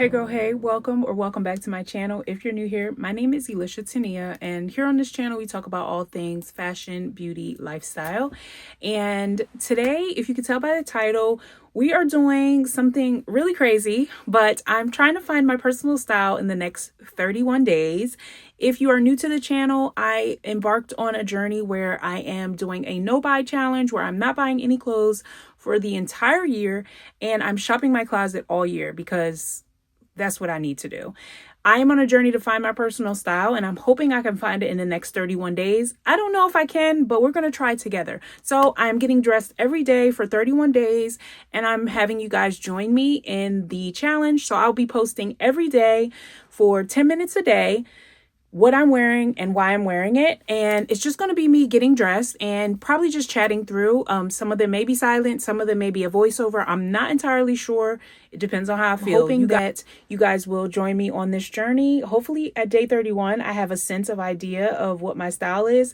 Hey girl, hey, welcome or welcome back to my channel. If you're new here, my name is Elisha Tania, and here on this channel we talk about all things fashion, beauty, lifestyle. And today, if you could tell by the title, we are doing something really crazy, but I'm trying to find my personal style in the next 31 days. If you are new to the channel, I embarked on a journey where I am doing a no buy challenge where I'm not buying any clothes for the entire year, and I'm shopping my closet all year because that's what I need to do. I am on a journey to find my personal style, and I'm hoping I can find it in the next 31 days. I don't know if I can, but we're going to try together. So I'm getting dressed every day for 31 days, and I'm having you guys join me in the challenge. So I'll be posting every day for 10 minutes a day what I'm wearing and why I'm wearing it. And it's just going to be me getting dressed and probably just chatting through. Some of them may be silent. Some of them may be a voiceover. I'm not entirely sure. It depends on how I feel. Hoping that you guys will join me on this journey. Hopefully at day 31, I have a sense of idea of what my style is.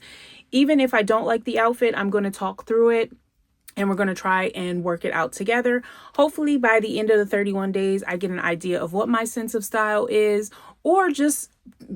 Even if I don't like the outfit, I'm going to talk through it and we're going to try and work it out together. Hopefully by the end of the 31 days, I get an idea of what my sense of style is, or just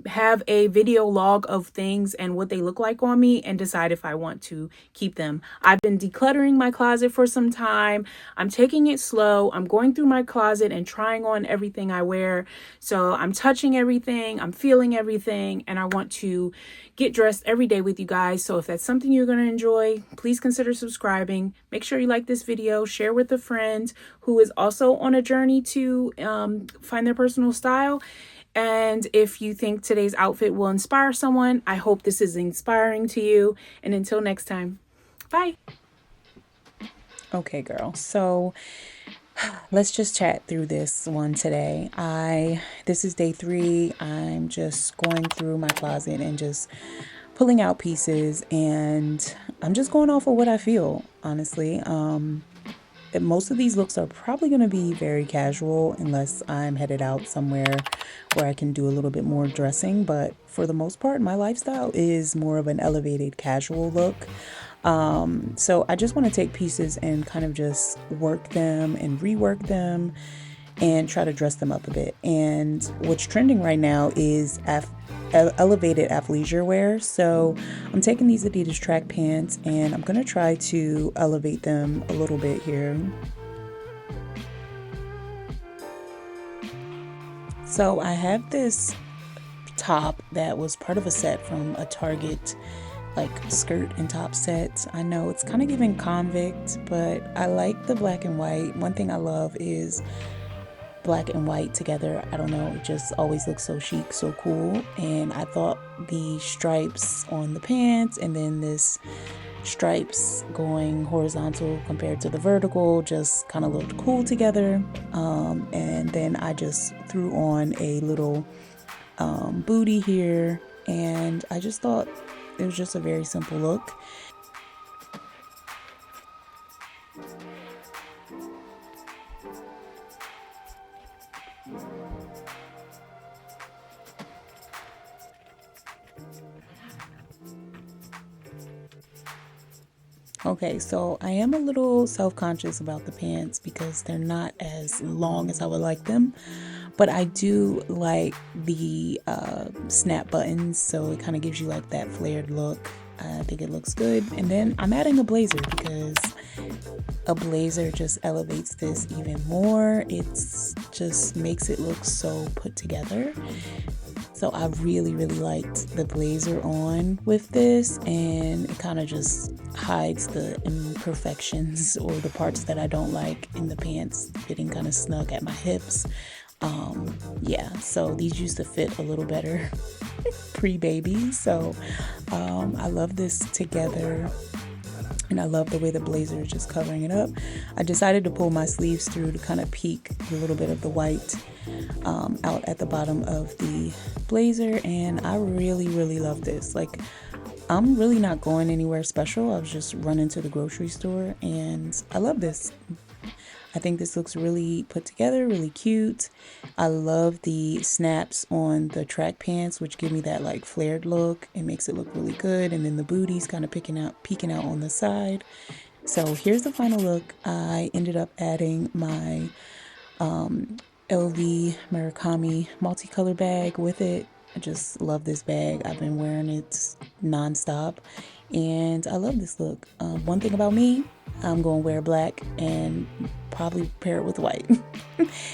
have a video log of things and what they look like on me and decide if I want to keep them. I've been decluttering my closet for some time. I'm taking it slow. I'm going through my closet and trying on everything I wear. So I'm touching everything, I'm feeling everything, and I want to get dressed every day with you guys. So if that's something you're going to enjoy, please consider subscribing. Make sure you like this video, share with a friend who is also on a journey to find their personal style. And if you think today's outfit will inspire someone, I hope this is inspiring to you. And until next time, bye. Okay, girl. So let's just chat through this one today. This is day 3. I'm just going through my closet and just pulling out pieces, and I'm just going off of what I feel, honestly. Most of these looks are probably going to be very casual unless I'm headed out somewhere where I can do a little bit more dressing. But for the most part, my lifestyle is more of an elevated casual look. So I just want to take pieces and kind of just work them and rework them and try to dress them up a bit. And what's trending right now is elevated athleisure wear. So I'm taking these Adidas track pants and I'm gonna try to elevate them a little bit here. So I have this top that was part of a set from a Target like skirt and top set. I know it's kind of giving convict, but I like the black and white. One thing I love is black and white together. I don't know, it just always looks so chic, so cool. And I thought the stripes on the pants and then this stripes going horizontal compared to the vertical just kind of looked cool together. And then I just threw on a little booty here, and I just thought it was just a very simple look. Okay, so I am a little self-conscious about the pants because they're not as long as I would like them, but I do like the snap buttons, so it kind of gives you like that flared look. I think it looks good. And then I'm adding a blazer because a blazer just elevates this even more. It's just makes it look so put together. So I really liked the blazer on with this, and it kind of just hides the imperfections or the parts that I don't like in the pants fitting kind of snug at my hips. Yeah, so these used to fit a little better pre-baby. So I love this together. And I love the way the blazer is just covering it up. I decided to pull my sleeves through to kind of peek a little bit of the white out at the bottom of the blazer. And I really love this. Like, I'm really not going anywhere special. I was just running to the grocery store and I love this. I think this looks really put together, really cute. I love the snaps on the track pants, which give me that like flared look. It makes it look really good. And then the booty's kind of peeking out on the side. So here's the final look. I ended up adding my LV Murakami multicolor bag with it. I just love this bag. I've been wearing it nonstop and I love this look. One thing about me, I'm going to wear black and probably pair it with white.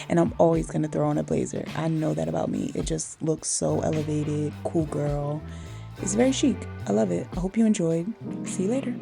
And I'm always going to throw on a blazer. I know that about me. It just looks so elevated, cool girl. It's very chic. I love it. I hope you enjoyed. See you later.